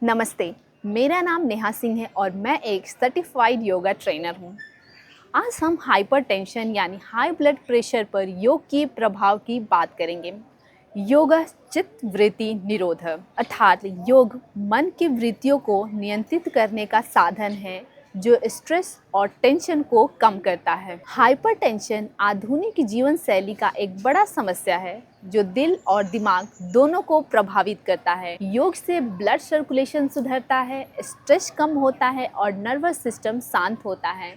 नमस्ते, मेरा नाम नेहा सिंह है और मैं एक सर्टिफाइड योगा ट्रेनर हूँ। आज हम हाइपरटेंशन यानी हाई ब्लड प्रेशर पर योग के प्रभाव की बात करेंगे। योगा चित्त वृत्ति निरोध अर्थात योग मन की वृत्तियों को नियंत्रित करने का साधन है जो स्ट्रेस और टेंशन को कम करता है। हाइपरटेंशन आधुनिक जीवन शैली का एक बड़ा समस्या है जो दिल और दिमाग दोनों को प्रभावित करता है। योग से ब्लड सर्कुलेशन सुधरता है, स्ट्रेस कम होता है और नर्वस सिस्टम शांत होता है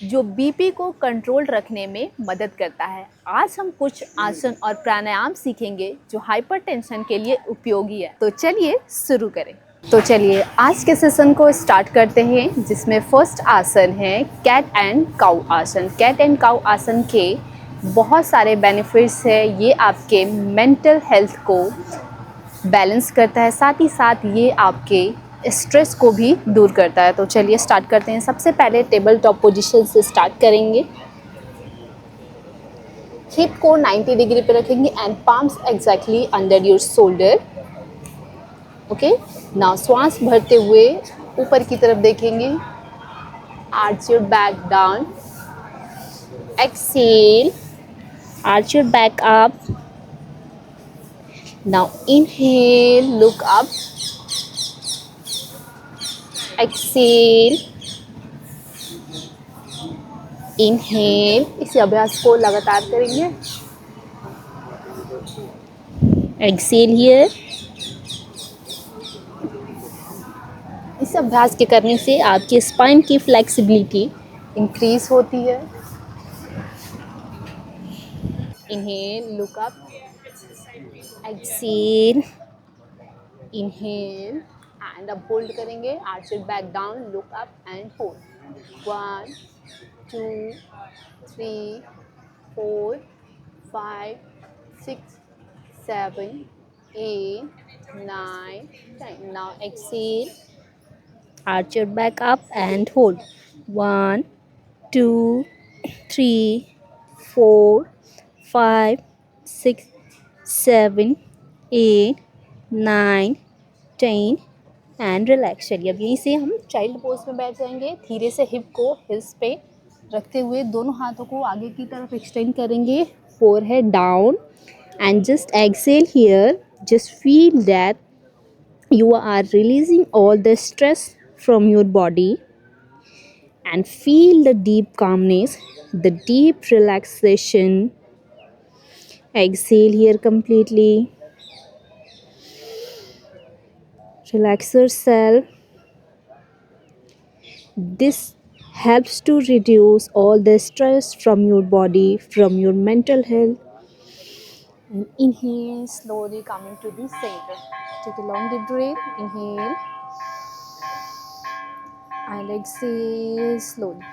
जो बीपी को कंट्रोल रखने में मदद करता है। आज हम कुछ आसन और प्राणायाम सीखेंगे जो हाइपरटेंशन के लिए उपयोगी है। तो चलिए शुरू करें। आज के सेशन को स्टार्ट करते हैं जिसमें फर्स्ट आसन है कैट एंड काउ आसन। कैट एंड काउ आसन के बहुत सारे बेनिफिट्स है। ये आपके मेंटल हेल्थ को बैलेंस करता है, साथ ही साथ ये आपके स्ट्रेस को भी दूर करता है। तो चलिए स्टार्ट करते हैं। सबसे पहले टेबल टॉप पोजीशन से स्टार्ट करेंगे। हिप को 90 डिग्री पे रखेंगे and palms exactly under your shoulder. Okay, now श्वास भरते हुए ऊपर की तरफ देखेंगे। Arch your back down, exhale, arch your back up. Now inhale, look up, exhale, inhale. इस अभ्यास को लगातार करेंगे। Exhale here. इस अभ्यास के करने से आपके स्पाइन की फ्लेक्सिबिलिटी इंक्रीज होती है। Inhale, look up, exhale, inhale and अब होल्ड करेंगे। Arch your back down, look up and hold. 1 2 3 4 5 6 7 8 9 10. Now exhale, arch your back up and hold. 1 2 3 4 5 6 7 8 9 10 and relax. चलिए अब यहीं से हम चाइल्ड पोज में बैठ जाएंगे। धीरे से हिप को हिल्स पे रखते हुए दोनों हाथों को आगे की तरफ एक्सटेंड करेंगे, forehead down and just exhale here. Just feel that you are releasing all the stress from your body and feel the deep calmness, the deep relaxation. Exhale here completely. Relax yourself. This helps to reduce all the stress from your body, from your mental health. And inhale, slowly coming to the center. Take a long deep breath. Inhale and exhale slowly.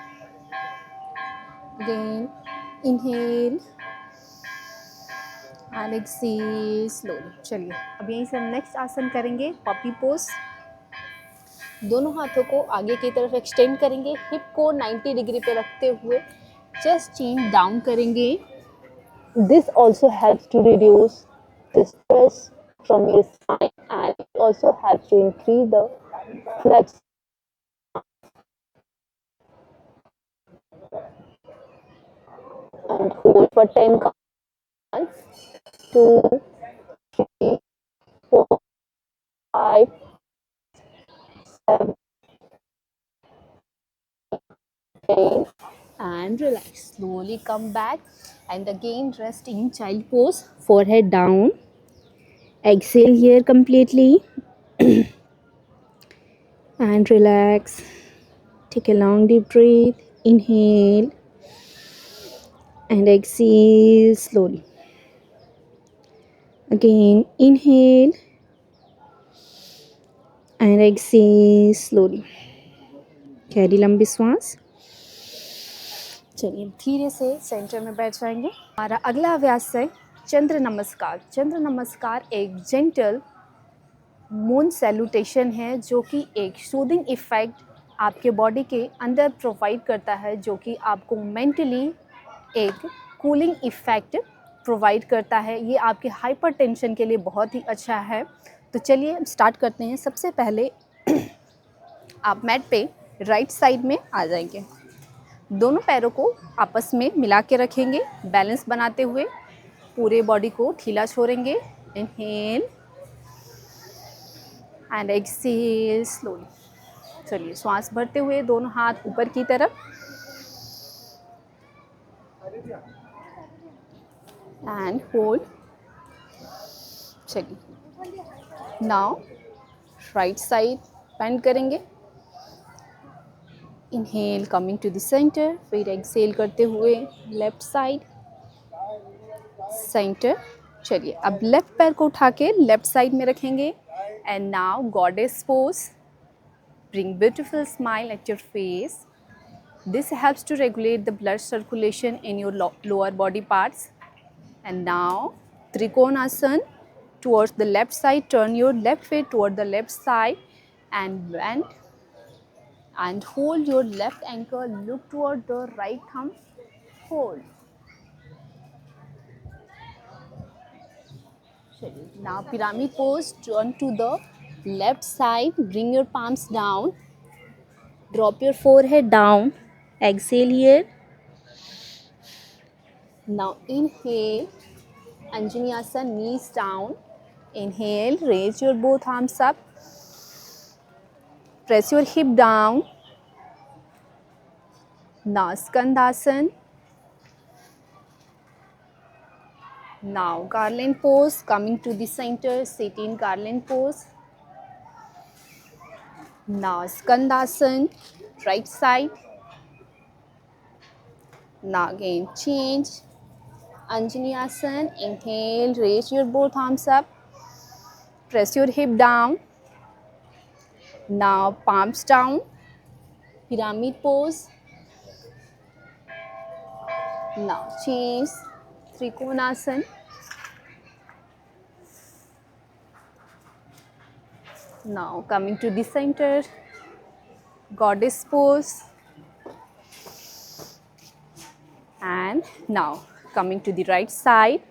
Again, inhale and exhale slowly. चलिए अब यहीं से हम next आसन करेंगे puppy pose. दोनों हाथों को आगे की तरफ एक्सटेंड करेंगे, हिप को 90 डिग्री पे रखते हुए चेस्ट चीन डाउन करेंगे। This also helps to reduce the stress from your spine and it also helps to increase the flex. And hold for 10 counts. 2 3 4 5 7 8 and relax. Slowly come back and again rest in child pose. Forehead down. Exhale here completely and relax. Take a long deep breath. Inhale and exhale slowly. Again inhale and exhale slowly. गहरी लंबी श्वास। चलिए धीरे से centre में बैठ जाएंगे। हमारा अगला अभ्यास है चंद्र नमस्कार। चंद्र नमस्कार एक जेंटल मून सैल्यूटेशन है जो कि एक सूदिंग इफेक्ट आपके बॉडी के अंदर प्रोवाइड करता है, जो कि आपको मेंटली एक कूलिंग इफेक्ट प्रोवाइड करता है। ये आपके हाइपरटेंशन के लिए बहुत ही अच्छा है। तो चलिए अब स्टार्ट करते हैं। सबसे पहले आप मैट पे राइट साइड में आ जाएंगे। दोनों पैरों को आपस में मिला के रखेंगे, बैलेंस बनाते हुए पूरे बॉडी को ढीला छोड़ेंगे। Inhale and exhale slowly. चलिए श्वास भरते हुए दोनों हाथ ऊपर की तरफ एंड होल्ड। चलिए नाउ राइट साइड बेंड करेंगे। Inhale coming to the centre, फिर एक्सहेल करते हुए लेफ्ट साइड सेंटर। चलिए अब लेफ्ट पैर को उठा के लेफ्ट साइड में रखेंगे and now goddess pose. Bring beautiful smile at your face. This helps to regulate the blood circulation in your lower body parts. And now Trikonasana towards the left side. Turn your left foot toward the left side and bend and hold your left ankle. Look toward the right thumb. Hold. Now pyramid pose. Turn to the left side. Bring your palms down. Drop your forehead down. Exhale here. Now inhale, Anjani Asana, knees down. Inhale, raise your both arms up. Press your hip down. Now Skandasana. Now garland pose, coming to the center, sit in garland pose. Now Skandasana, right side. Now again change. Anjani Asana, inhale, raise your both arms up. Press your hip down. Now palms down, pyramid pose. Now change, Trikonasana. Now coming to the center, goddess pose. And now coming to the right side.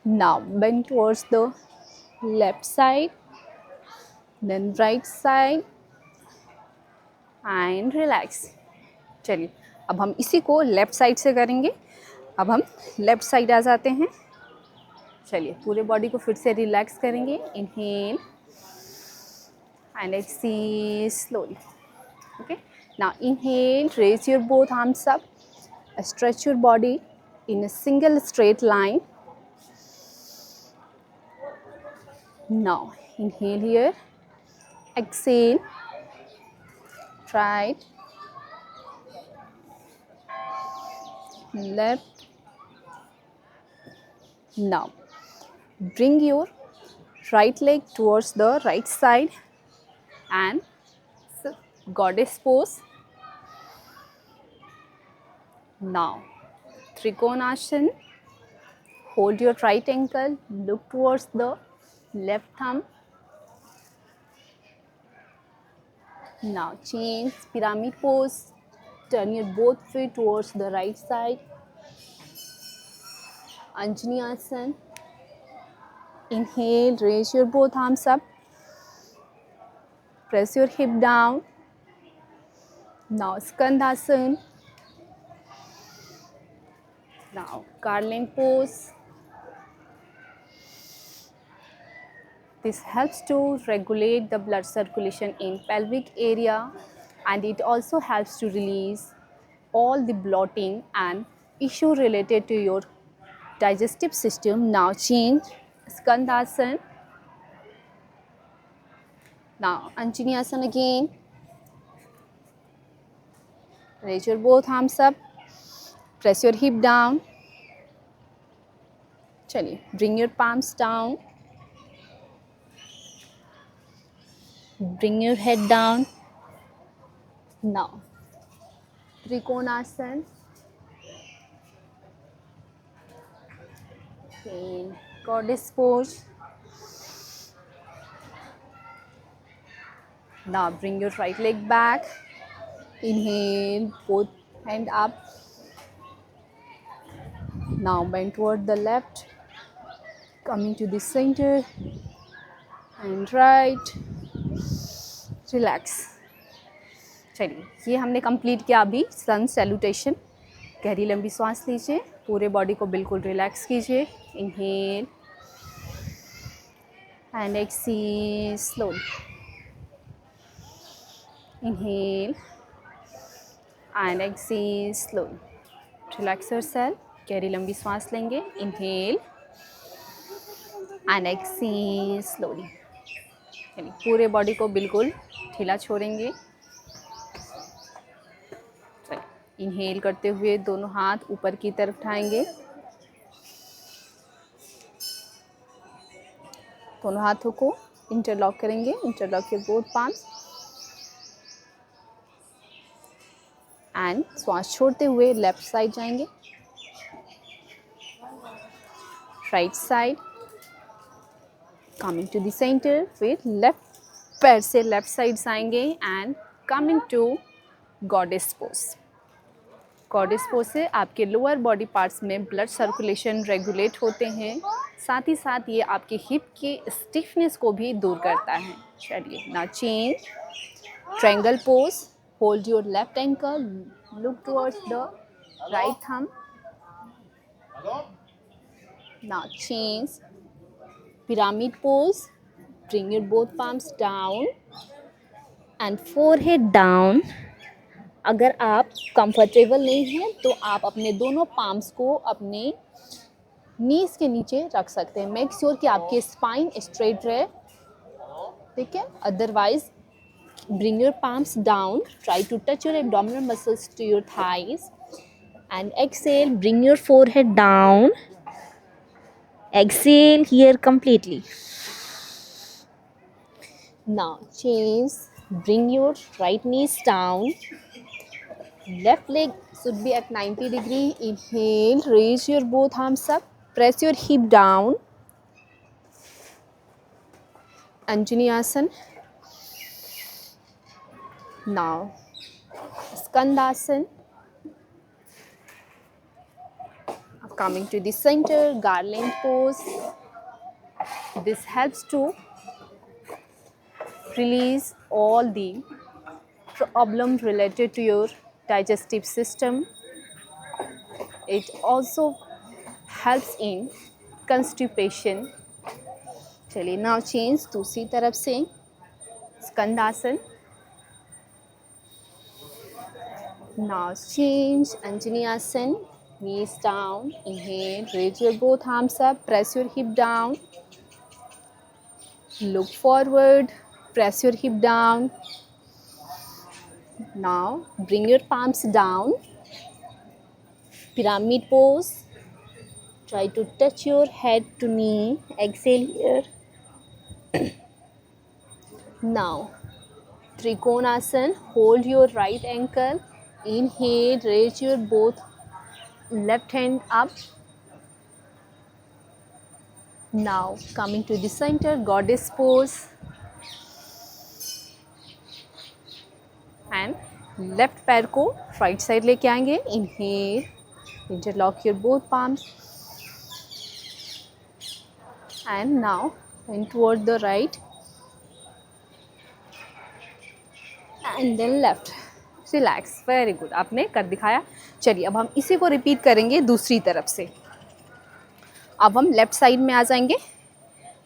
Now bend towards the left side, then right side and relax. चलिए अब हम इसी को left side से करेंगे। अब हम left side आ जाते हैं। चलिए पूरे बॉडी को फिर से रिलैक्स करेंगे। Inhale and exhale slowly. Okay, now inhale, raise your both arms up, stretch your body in a single straight line. Now inhale here, exhale, right, left. Now bring your right leg towards the right side and goddess pose. Now Trikonasana. Hold your right ankle, look towards the left thumb. Now change, pyramid pose. Turn your both feet towards the right side. Anjani Asana. Inhale, raise your both arms up. Press your hip down. Now Skandasana. Now garland pose. This helps to regulate the blood circulation in pelvic area, and it also helps to release all the bloating and issue related to your digestive system. Now change, Skandasana. Now Anjani Asana again. Raise your both arms up. Press your hip down. चलिए bring your palms down. Bring your head down. Now Trikonasana. In goddess pose. Now bring your right leg back. Inhale, both hand up. Now bend toward the left. coming to the center and right, relax. चलिए, ये हमने complete किया अभी सन salutation. गहरी लंबी सांस लीजिए, पूरे बॉडी को बिल्कुल रिलैक्स कीजिए। Inhale and exhale slowly. Inhale and exhale slowly. Relax yourself. गहरी लंबी सांस लेंगे। Inhale and exhale slowly. पूरे बॉडी को बिल्कुल ढीला छोड़ेंगे। इनहेल करते हुए दोनों हाथ ऊपर की तरफ उठाएंगे। दोनों हाथों को इंटरलॉक करेंगे। Interlock your both palms and श्वास छोड़ते हुए लेफ्ट साइड जाएंगे, right side, coming to the centre. फिर लेफ्ट पैर से लेफ्ट साइड आएंगे and coming to goddess pose. Goddess pose से आपके लोअर बॉडी पार्ट्स में ब्लड सर्कुलेशन रेगुलेट होते हैं, साथ ही साथ ये आपके हिप की स्टिफनेस को भी दूर करता है। चलिए, now change triangle pose. Hold your left ankle, look towards the right thumb. Now change pyramid pose. Bring your both palms down and forehead down. अगर आप कंफर्टेबल नहीं हैं तो आप अपने दोनों पाम्स को अपने नीज के नीचे रख सकते हैं। मेक श्योर कि आपकी स्पाइन स्ट्रेट रहे, ठीक है। Otherwise bring your palms down, try to touch your abdominal muscles to your thighs and exhale, bring your forehead down. Exhale here completely. Now change, bring your right knees down. Left leg should be at 90 degree. Inhale, raise your both arms up, press your hip down. Anjani Asana. Now Skandasana. Coming to the center, garland pose. This helps to release all the problems related to your digestive system. It also helps in constipation. चलिए, now change दूसरी तरफ से स्कंदासन। Now change Anjani Asana. Knees down. Inhale, raise your both arms up, press your hip down. Look forward, press your hip down. Now bring your palms down. Pyramid pose. Try to touch your head to knee. Exhale here. Now Trikonasana. Hold your right ankle. Inhale, raise your both left hand up. Now coming to the center, goddess pose and left पैर को right side लेके आएंगे. Inhale, interlock your both palms and now and toward the right and then left. Relax, very good, आपने कर दिखाया। चलिए, अब हम इसी को रिपीट करेंगे दूसरी तरफ से। अब हम लेफ़्ट साइड में आ जाएंगे।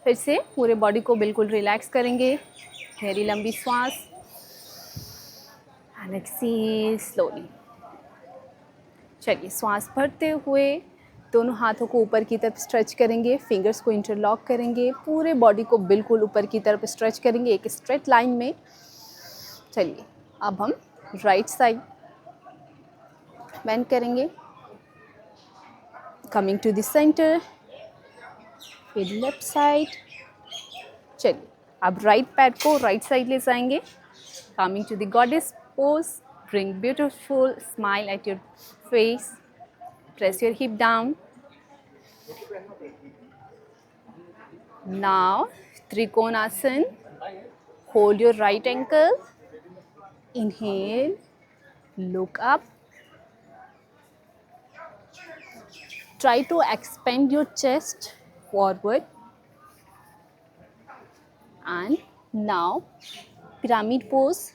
फिर से पूरे बॉडी को बिल्कुल रिलैक्स करेंगे। गहरी लंबी सांस एंड एक्सेल स्लोली। चलिए, सांस भरते हुए दोनों हाथों को ऊपर की तरफ स्ट्रेच करेंगे, फिंगर्स को इंटरलॉक करेंगे, पूरे बॉडी को बिल्कुल ऊपर की तरफ स्ट्रेच करेंगे एक स्ट्रेट लाइन में। चलिए, अब हम राइट साइड बेंड करेंगे, कमिंग टू द सेंटर, फिर लेफ्ट साइड। चलिए, अब राइट पैर को राइट साइड ले जाएंगे, coming to the goddess pose. Bring beautiful smile at your face, press your hip down. Now Trikonasana, hold your right ankle. Inhale, look up. Try to expand your chest forward. And now pyramid pose.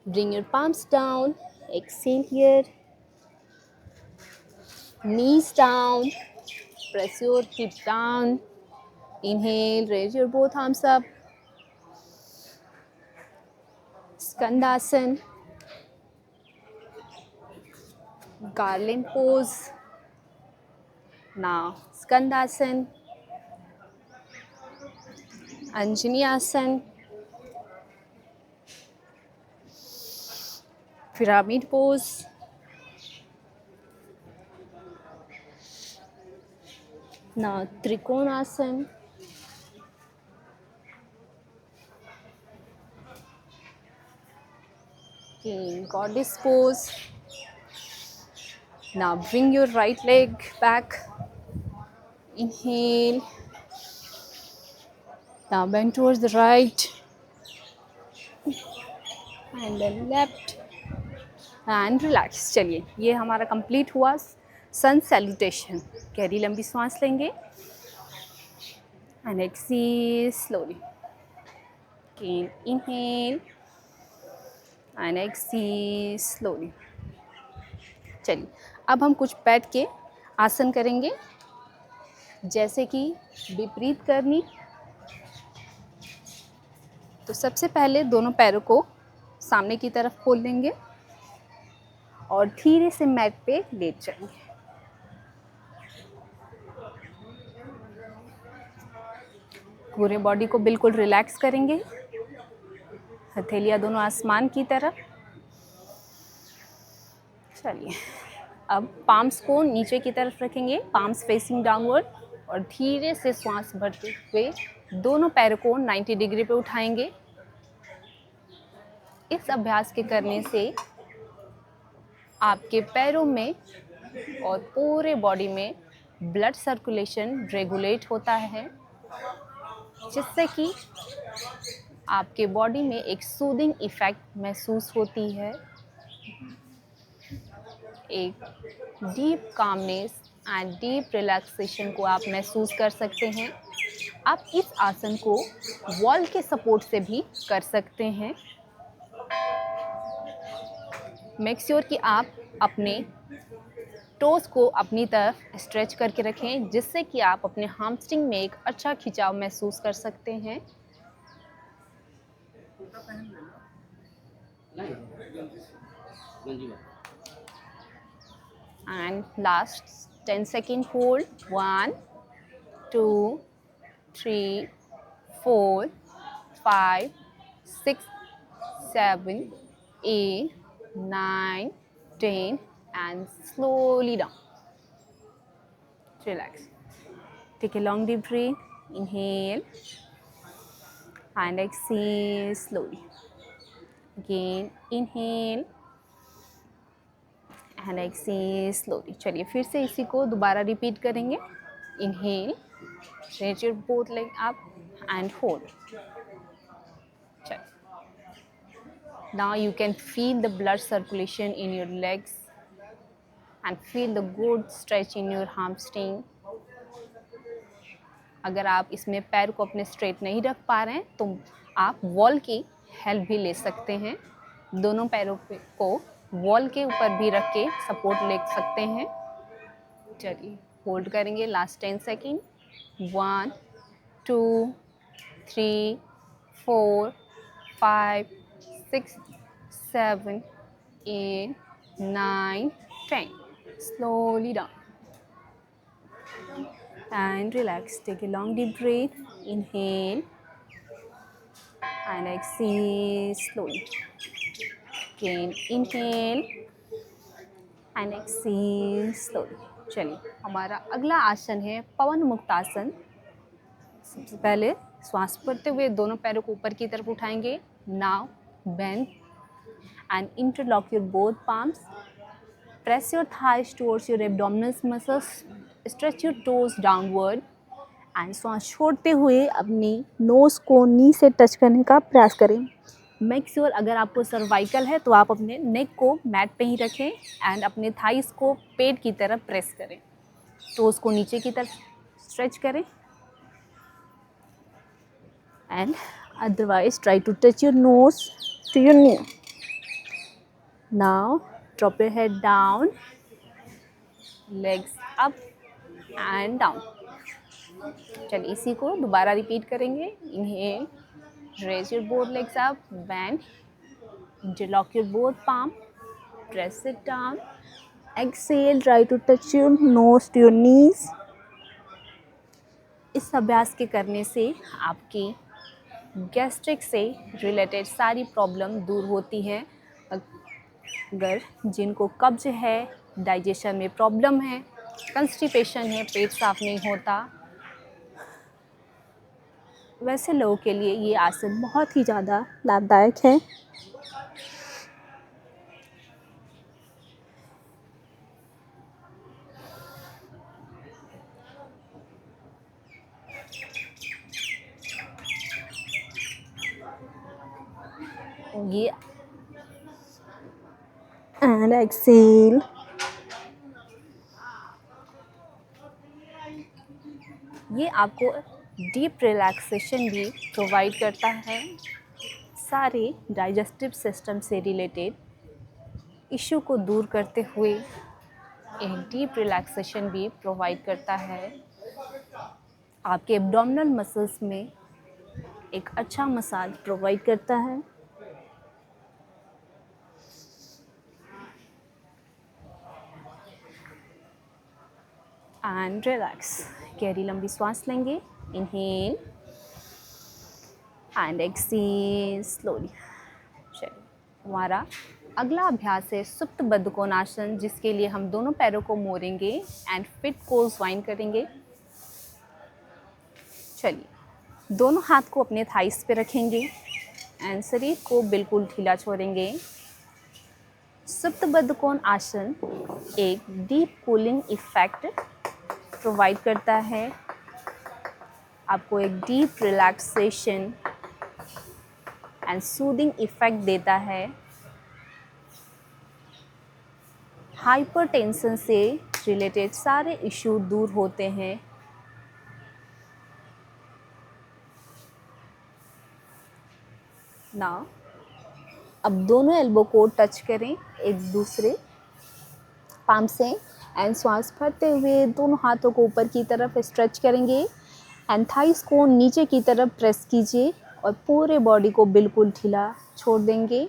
Bring your palms down. Exhale here. Knees down. Press your hips down. Inhale, raise your both arms up. Skandasana. Garland pose. Now Skandasana. Anjani Asana. Pyramid pose. Now Trikonasana. Okay, goddess pose. Now bring your right leg back. Inhale. Now bend towards the right and then left and relax. चलिए, ये हमारा complete हुआ sun salutation. गहरी लंबी सांस लेंगे and exhale slowly. Again, inhale and exhale slowly. चलिए, अब हम कुछ बैठ के आसन करेंगे, जैसे कि विपरीत करनी। तो सबसे पहले दोनों पैरों को सामने की तरफ खोल लेंगे और धीरे से मैट पे लेट जाएंगे। पूरे बॉडी को बिल्कुल रिलैक्स करेंगे। हथेलियां दोनों आसमान की तरफ। चलिए, अब पाम्स को नीचे की तरफ रखेंगे, पाम्स फेसिंग डाउनवर्ड, और धीरे से श्वास भरते हुए दोनों पैरों को 90 डिग्री पे उठाएंगे। इस अभ्यास के करने से आपके पैरों में और पूरे बॉडी में ब्लड सर्कुलेशन रेगुलेट होता है, जिससे कि आपके बॉडी में एक सूदिंग इफ़ेक्ट महसूस होती है। एक deep calmness and deep relaxation को आप महसूस कर सकते हैं। आप इस आसन को वॉल के सपोर्ट से भी कर सकते हैं। मेक श्योर कि आप अपने टोस को अपनी तरफ स्ट्रेच करके रखें, जिससे कि आप अपने हैमस्ट्रिंग में एक अच्छा खिंचाव महसूस कर सकते हैं। And last 10 second hold. 1, 2, 3, 4, 5, 6, 7, 8, 9, 10, and slowly down. Relax. Take a long deep breath. Inhale and exhale slowly. Again, inhale and exhale slowly. चलिए, फिर से इसी को दोबारा रिपीट करेंगे. Inhale, raise your both leg up and hold. चलिए. Now you can feel the blood circulation in your legs and feel the good stretch in your hamstring. अगर आप इसमें पैर को अपने स्ट्रेट नहीं रख पा रहे हैं तो आप वॉल की हेल्प भी ले सकते हैं। दोनों पैरों को वॉल के ऊपर भी रख के सपोर्ट ले सकते हैं। चलिए, होल्ड करेंगे last 10 second. 1, 2, 3, 4, 5, 6, 7, 8, 9, 10. Slowly down and relax. Take a long deep breath. Inhale and exhale slowly. Again, inhale and exhale slowly. चलिए, हमारा अगला आसन है पवन मुक्त आसन। सबसे पहले श्वास भरते हुए दोनों पैरों को ऊपर की तरफ उठाएंगे। Now bend and interlock your both palms. Press your thighs towards your abdominal muscles. Stretch your toes downward and श्वास छोड़ते हुए अपनी नोज़ को नी से टच करने का प्रयास करें। मेक श्योर अगर आपको सर्वाइकल है तो आप अपने नेक को मैट पे ही रखें एंड अपने थाइस को पेट की तरफ प्रेस करें। टोज़ को नीचे की तरफ स्ट्रेच करें and otherwise try to touch your nose to your knee. Now drop your head down, legs up and down. चलिए इसी को दोबारा रिपीट करेंगे. Inhale, raise your both legs up, bend, interlock your both palm, press it down. Exhale, try to touch your nose to your knees. इस अभ्यास के करने से आपकी गैस्ट्रिक से रिलेटेड सारी प्रॉब्लम दूर होती है. अगर जिनको कब्ज है, डाइजेशन में प्रॉब्लम है, कंस्टिपेशन है, पेट साफ नहीं होता, वैसे लोगों के लिए ये आसन बहुत ही ज़्यादा लाभदायक है. ये and exhale. ये आपको डीप रिलैक्सेशन भी प्रोवाइड करता है. सारे डाइजेस्टिव सिस्टम से रिलेटेड इशू को दूर करते हुए एक डीप रिलैक्सेशन भी प्रोवाइड करता है. आपके एब्डोमिनल मसल्स में एक अच्छा मसाज प्रोवाइड करता है. And relax. गहरी लंबी सांस लेंगे. Inhale and exhale slowly. चलिए हमारा अगला अभ्यास है सुप्त बद्ध कोणासन, जिसके लिए हम दोनों पैरों को मोड़ेंगे एंड फिट को ज्वाइन करेंगे. चलिए दोनों हाथ को अपने थाइस पे रखेंगे एंड शरीर को बिल्कुल ढीला छोड़ेंगे. सुप्त बद्ध कोण आसन एक डीप कूलिंग इफेक्ट प्रोवाइड करता है. आपको एक deep relaxation and soothing effect देता है. हाइपरटेंशन से रिलेटेड सारे इशू दूर होते हैं. नाउ अब दोनों एल्बो को टच करें एक दूसरे पाम से एंड श्वास भरते हुए दोनों हाथों को ऊपर की तरफ स्ट्रेच करेंगे एंड थाइस को नीचे की तरफ प्रेस कीजिए और पूरे बॉडी को बिल्कुल ढीला छोड़ देंगे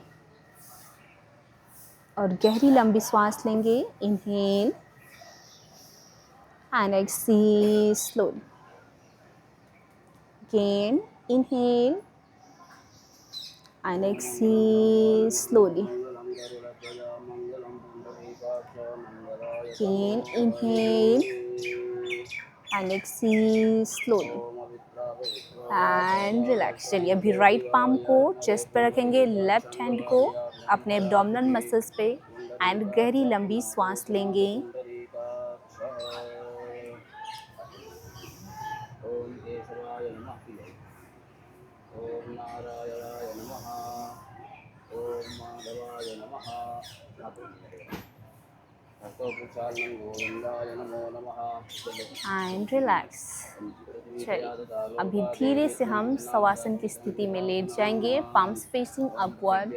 और गहरी लंबी सांस लेंगे. Inhale and exhale slowly. Again inhale and exhale slowly. Again inhale and exhale slowly and relax. चलिए अभी राइट पाम को चेस्ट पर रखेंगे, लेफ्ट हैंड को अपने एब्डोमिनल मसल्स पे एंड गहरी लंबी सांस लेंगे. ओम नारायणाय नमः. ओम माधवाय नमः. And relax. चलिए अभी धीरे से हम शवासन की स्थिति में लेट जाएंगे. Palms facing upward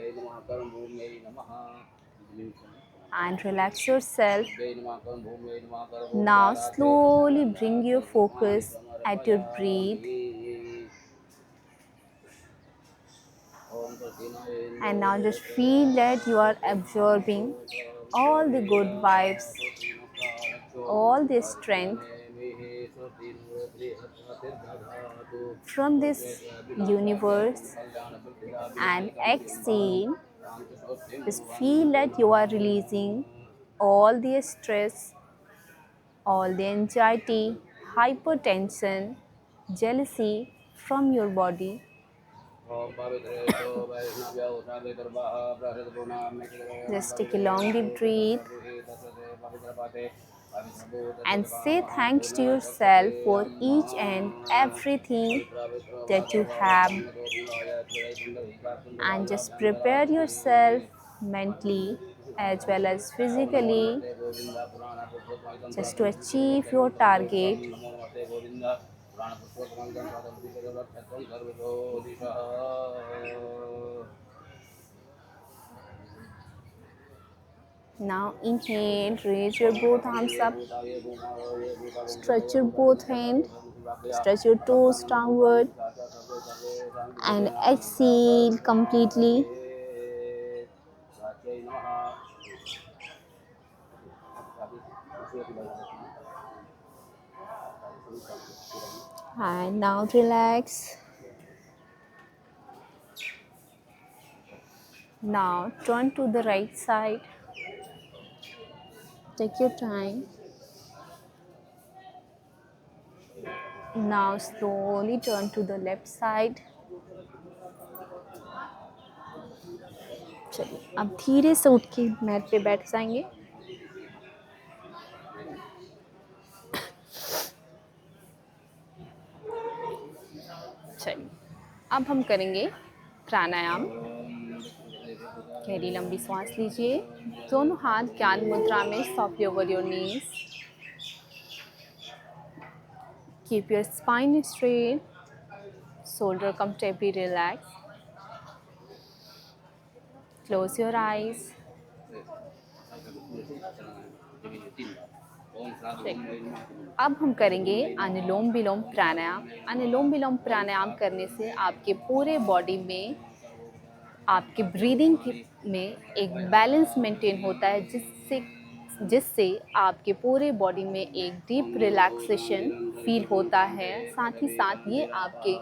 and relax yourself. Now slowly bring your focus at your breath. And now just feel that you are absorbing all the good vibes, all the strength from this universe. And exhale. Just feel that you are releasing all the stress, all the anxiety, hypertension, jealousy from your body. Just take a long deep breath and say thanks to yourself for each and everything that you have, and just prepare yourself mentally as well as physically, just to achieve your target. Now inhale, raise your both arms up, stretch your both hands, stretch your toes downward, and exhale completely. And now relax. Now turn to the right side. Take your time. Now slowly turn to the left side. चलिए अब धीरे से उठ के mat पे बैठ जाएंगे. चलिए अब हम करेंगे प्राणायाम. गहरी लंबी सांस लीजिए. दोनों हाथ ज्ञान मुद्रा में soft over your knees. Keep your spine straight. Shoulder comfortably relaxed. Close your eyes. अब हम करेंगे अनुलोम विलोम प्राणायाम. अनुलोम विलोम प्राणायाम करने से आपके पूरे बॉडी में आपके ब्रीदिंग में एक बैलेंस मेंटेन होता है, जिससे आपके पूरे बॉडी में एक डीप रिलैक्सेशन फील होता है. साथ ही साथ ये आपके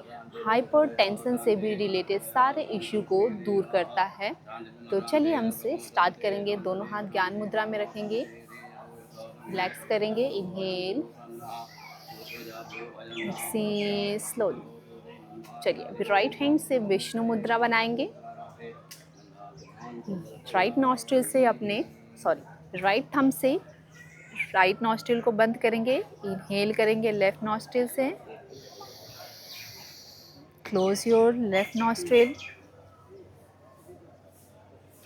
हाइपर टेंशन से भी रिलेटेड सारे इश्यू को दूर करता है. तो चलिए हम से स्टार्ट करेंगे. दोनों हाथ ज्ञान मुद्रा में रखेंगे. रिलैक्स करेंगे. Inhale, exhale slowly. चलिए अभी राइट हैंड से विष्णु मुद्रा बनाएंगे. राइट नॉस्ट्रिल से राइट थंब से राइट नॉस्ट्रिल को बंद करेंगे. इनहेल करेंगे लेफ्ट नॉस्ट्रिल से. Close your left nostril.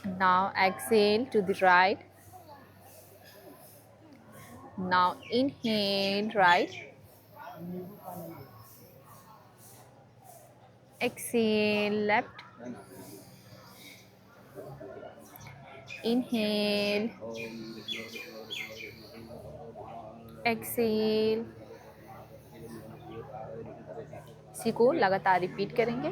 Now exhale to the right. Now inhale right. Exhale left. Inhale, exhale. इसी को लगातार रिपीट करेंगे.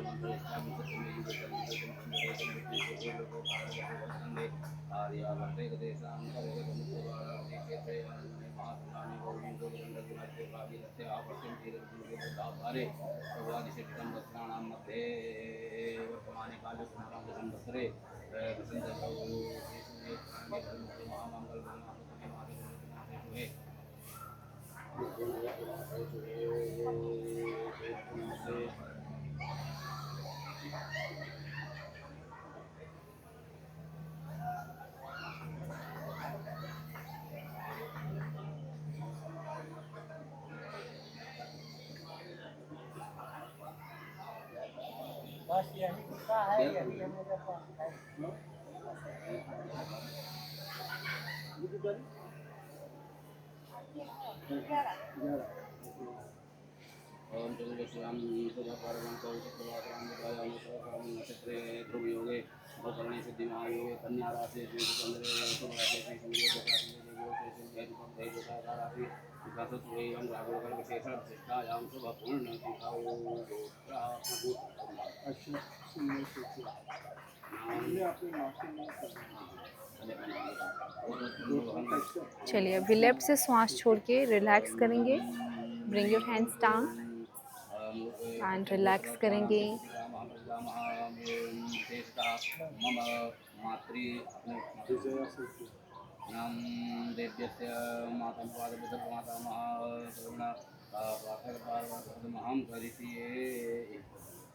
चलिए अभी लेफ्ट से श्वास छोड़ के रिलैक्स करेंगे. Bring your hands down and relax करेंगे.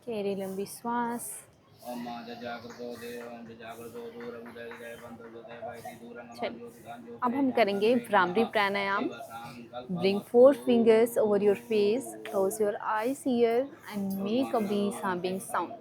गहरी लंबी श्वास. अब हम करेंगे bhramari pranayama. Bring 4 fingers over your face, close your eyes here and make a bee humming sound.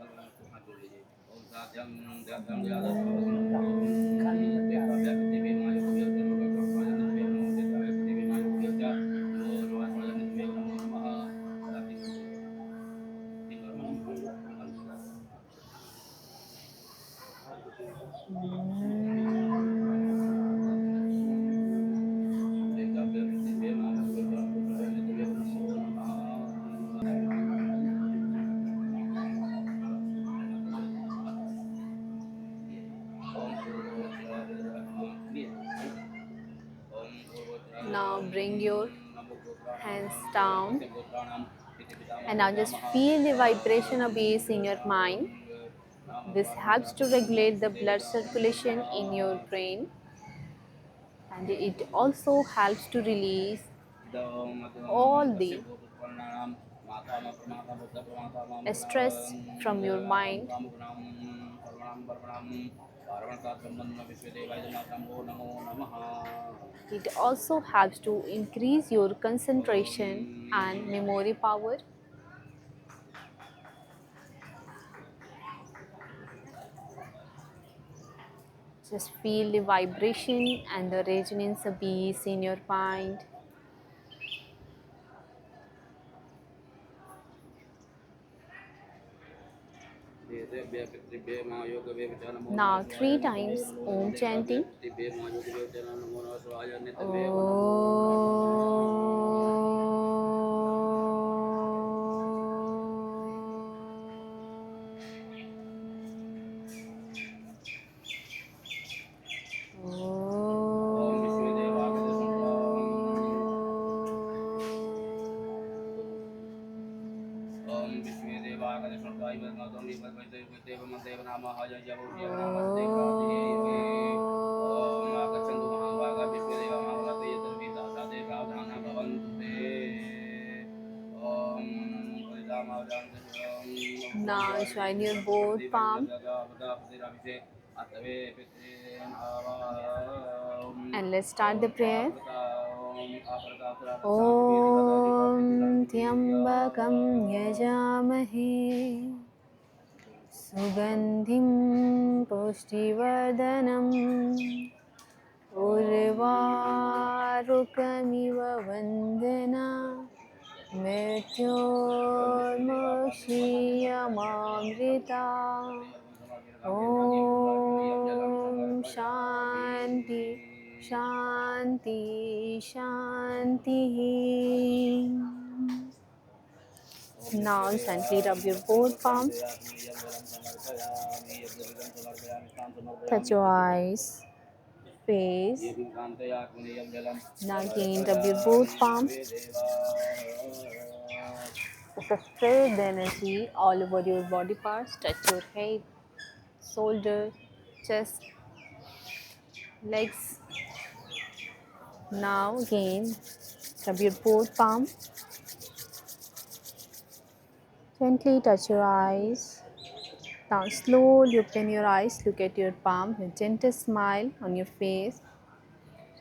Now bring your hands down and now just feel the vibration of bass in your mind. This helps to regulate the blood circulation in your brain, and it also helps to release all the stress from your mind. It also helps to increase your concentration and memory power. Just feel the vibration and the resonance of peace in your mind. Now 3 times Om chanting. Now join your both palms and let's start the prayer. Om Tyambakam Yajamahe Sugandhim Pushtivardhanam Urvarukamiva Vandana Mrityurmukshyamamrita. Om Shanti Shanti Shanti. Now gently rub your both palms. Touch your eyes, face. Now again rub your both palms. Just spread the energy all over your body parts. Touch your head, shoulder, chest, legs. Now again rub your both palms. Gently touch your eyes. Now slowly open your eyes, look at your palm, a gentle smile on your face.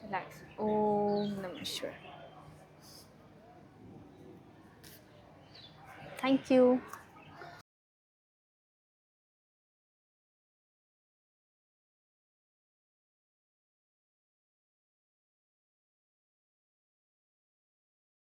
Relax. Om Namah Shivaya. Thank you.